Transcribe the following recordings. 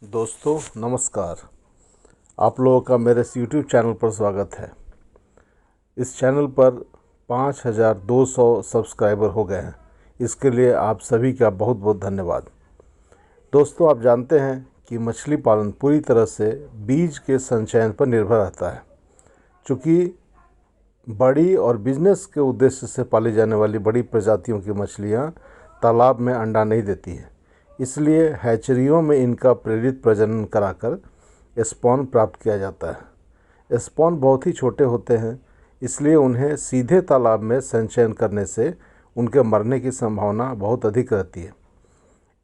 दोस्तों नमस्कार। आप लोगों का मेरे इस YouTube चैनल पर स्वागत है। इस चैनल पर 5200 सब्सक्राइबर हो गए हैं। इसके लिए आप सभी का बहुत बहुत धन्यवाद। दोस्तों, आप जानते हैं कि मछली पालन पूरी तरह से बीज के संचयन पर निर्भर रहता है। चूँकि बड़ी और बिजनेस के उद्देश्य से पाली जाने वाली बड़ी प्रजातियों की मछलियाँ तालाब में अंडा नहीं देती हैं, इसलिए हैचरियों में इनका प्रेरित प्रजनन कराकर स्पॉन प्राप्त किया जाता है। स्पॉन बहुत ही छोटे होते हैं, इसलिए उन्हें सीधे तालाब में संचयन करने से उनके मरने की संभावना बहुत अधिक रहती है।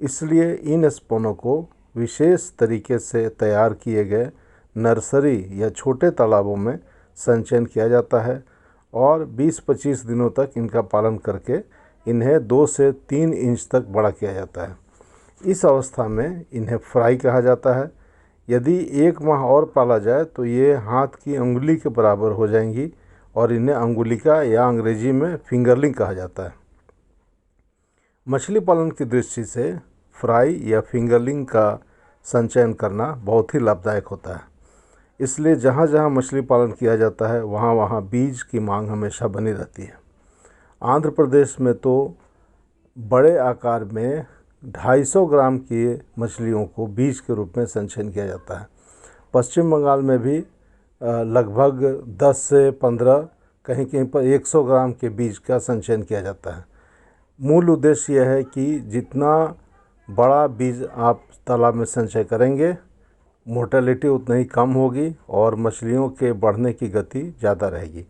इसलिए इन स्पॉनों को विशेष तरीके से तैयार किए गए नर्सरी या छोटे तालाबों में संचयन किया जाता है और 20-25 दिनों तक इनका पालन करके इन्हें 2 से 3 इंच तक बड़ा किया जाता है। इस अवस्था में इन्हें फ्राई कहा जाता है। यदि 1 माह और पाला जाए तो ये हाथ की अंगुली के बराबर हो जाएंगी और इन्हें अंगुलिका या अंग्रेजी में फिंगरलिंग कहा जाता है। मछली पालन की दृष्टि से फ्राई या फिंगरलिंग का संचयन करना बहुत ही लाभदायक होता है। इसलिए जहाँ जहाँ मछली पालन किया जाता है वहाँ वहाँ बीज की मांग हमेशा बनी रहती है। आंध्र प्रदेश में तो बड़े आकार में 250 ग्राम की मछलियों को बीज के रूप में संचयन किया जाता है। पश्चिम बंगाल में भी लगभग 10 से 15, कहीं कहीं पर 100 ग्राम के बीज का संचयन किया जाता है। मूल उद्देश्य यह है कि जितना बड़ा बीज आप तालाब में संचय करेंगे, मोर्टेलिटी उतना ही कम होगी और मछलियों के बढ़ने की गति ज़्यादा रहेगी।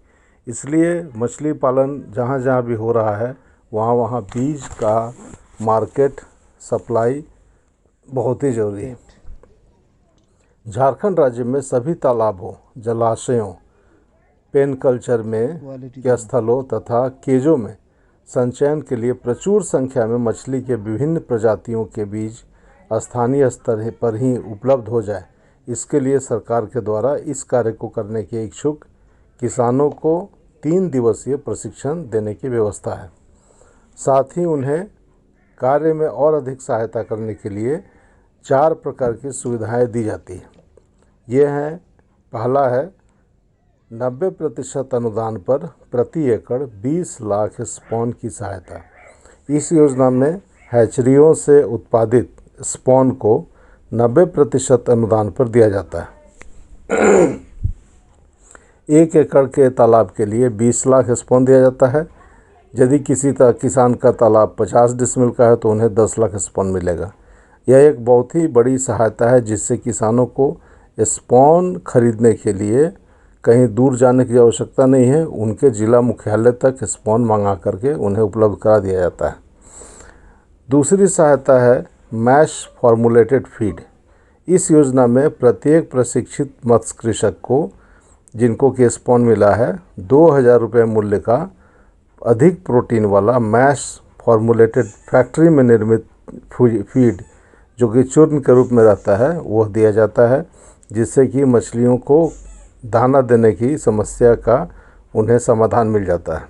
इसलिए मछली पालन जहाँ जहाँ भी हो रहा है वहाँ वहाँ बीज का मार्केट सप्लाई बहुत ही ज़रूरी है। झारखंड राज्य में सभी तालाबों, जलाशयों, पेन कल्चर में के स्थलों तथा केजों में संचयन के लिए प्रचुर संख्या में मछली के विभिन्न प्रजातियों के बीज स्थानीय स्तर पर ही उपलब्ध हो जाए, इसके लिए सरकार के द्वारा इस कार्य को करने के इच्छुक किसानों को 3 दिवसीय प्रशिक्षण देने की व्यवस्था है। साथ ही उन्हें कार्य में और अधिक सहायता करने के लिए 4 प्रकार की सुविधाएं दी जाती हैं। ये हैं, पहला है 90% अनुदान पर प्रति एकड़ 20 लाख स्पॉन की सहायता। इस योजना में हैचरियों से उत्पादित स्पॉन को 90% अनुदान पर दिया जाता है। 1 एकड़ के तालाब के लिए 20 लाख स्पॉन दिया जाता है। यदि किसी किसान का तालाब 50 डिसमिल का है तो उन्हें 10 लाख स्पॉन मिलेगा। यह एक बहुत ही बड़ी सहायता है जिससे किसानों को स्पॉन खरीदने के लिए कहीं दूर जाने की आवश्यकता नहीं है। उनके जिला मुख्यालय तक स्पॉन मंगा करके उन्हें उपलब्ध करा दिया जाता है। दूसरी सहायता है मैश फॉर्मुलेटेड फीड। इस योजना में प्रत्येक प्रशिक्षित मत्स्य कृषक को, जिनको कि स्पॉन मिला है, 2000 रुपये मूल्य का अधिक प्रोटीन वाला मैश फॉर्मुलेटेड फैक्ट्री में निर्मित फीड, जो कि चूर्ण के रूप में रहता है, वह दिया जाता है, जिससे कि मछलियों को दाना देने की समस्या का उन्हें समाधान मिल जाता है।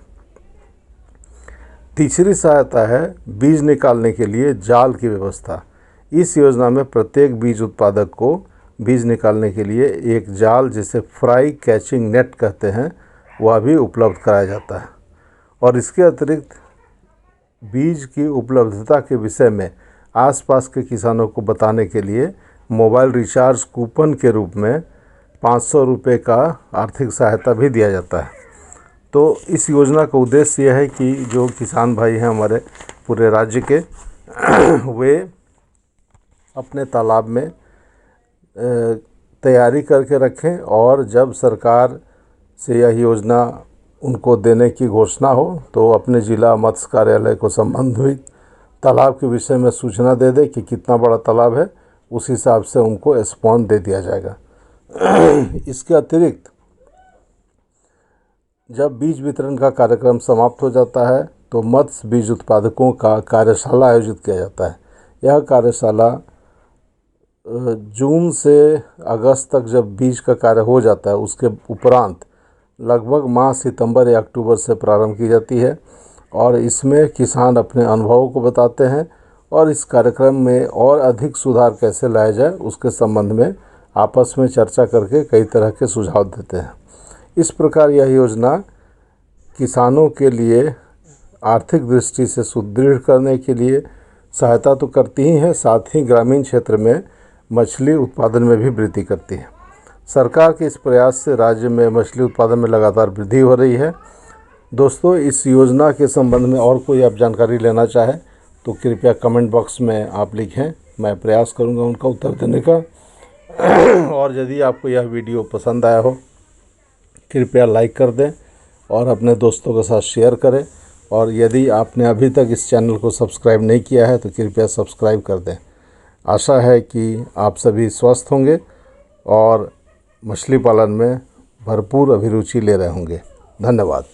तीसरी सहायता है बीज निकालने के लिए जाल की व्यवस्था। इस योजना में प्रत्येक बीज उत्पादक को बीज निकालने के लिए एक जाल, जिसे फ्राई कैचिंग नेट कहते हैं, वह भी उपलब्ध कराया जाता है। और इसके अतिरिक्त बीज की उपलब्धता के विषय में आसपास के किसानों को बताने के लिए मोबाइल रिचार्ज कूपन के रूप में 500 रुपये का आर्थिक सहायता भी दिया जाता है। तो इस योजना का उद्देश्य यह है कि जो किसान भाई हैं हमारे पूरे राज्य के, वे अपने तालाब में तैयारी करके रखें और जब सरकार से यह योजना उनको देने की घोषणा हो तो अपने जिला मत्स्य कार्यालय को संबंधित तालाब के विषय में सूचना दे दे कि कितना बड़ा तालाब है, उस हिसाब से उनको स्पॉन दे दिया जाएगा। इसके अतिरिक्त जब बीज वितरण का कार्यक्रम समाप्त हो जाता है तो मत्स्य बीज उत्पादकों का कार्यशाला आयोजित किया जाता है। यह कार्यशाला जून से अगस्त तक जब बीज का कार्य हो जाता है, उसके उपरांत लगभग माह सितंबर या अक्टूबर से प्रारंभ की जाती है और इसमें किसान अपने अनुभवों को बताते हैं और इस कार्यक्रम में और अधिक सुधार कैसे लाया जाए उसके संबंध में आपस में चर्चा करके कई तरह के सुझाव देते हैं। इस प्रकार यह योजना किसानों के लिए आर्थिक दृष्टि से सुदृढ़ करने के लिए सहायता तो करती ही है, साथ ही ग्रामीण क्षेत्र में मछली उत्पादन में भी वृद्धि करती है। सरकार के इस प्रयास से राज्य में मछली उत्पादन में लगातार वृद्धि हो रही है। दोस्तों, इस योजना के संबंध में और कोई आप जानकारी लेना चाहें तो कृपया कमेंट बॉक्स में आप लिखें, मैं प्रयास करूंगा उनका उत्तर देने का। और यदि आपको यह वीडियो पसंद आया हो कृपया लाइक कर दें और अपने दोस्तों के साथ शेयर करें। और यदि आपने अभी तक इस चैनल को सब्सक्राइब नहीं किया है तो कृपया सब्सक्राइब कर दें। आशा है कि आप सभी स्वस्थ होंगे और मछली पालन में भरपूर अभिरुचि ले रहे होंगे। धन्यवाद।